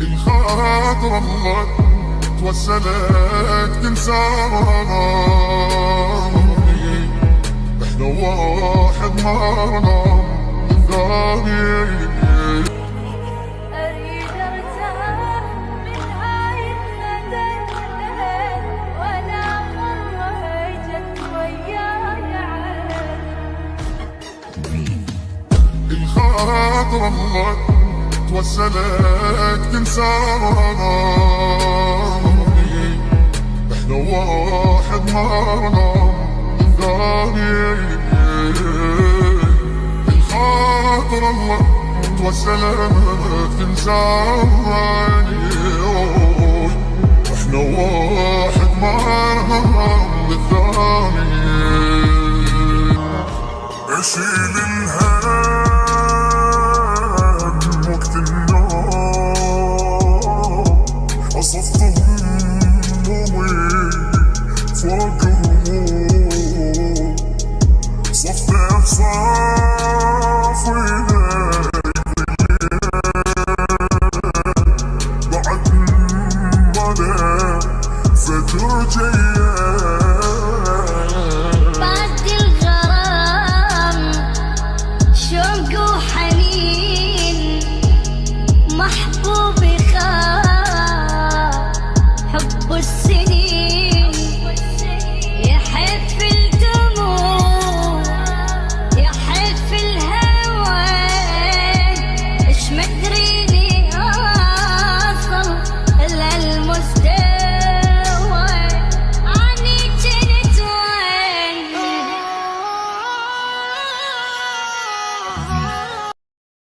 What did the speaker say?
الخاطر الله توسلك تنسى رمضاني، احنا واحد مرنا الثاني. اريد ارتاح من هاي الندى ولا مرة جت وياي عاد. الخاطر الله توسلك تنسى رمضاني، احنا واحد مرنا الثاني. الخاطر الله توسلك تنسى احنا واحد مرنا الثاني. اشيل الهم وقت النوم، أصفت همومي فوق هموم، صفيت صافي بعد مدى فتر جيال. بعد الغرام شوق وحنين محبوب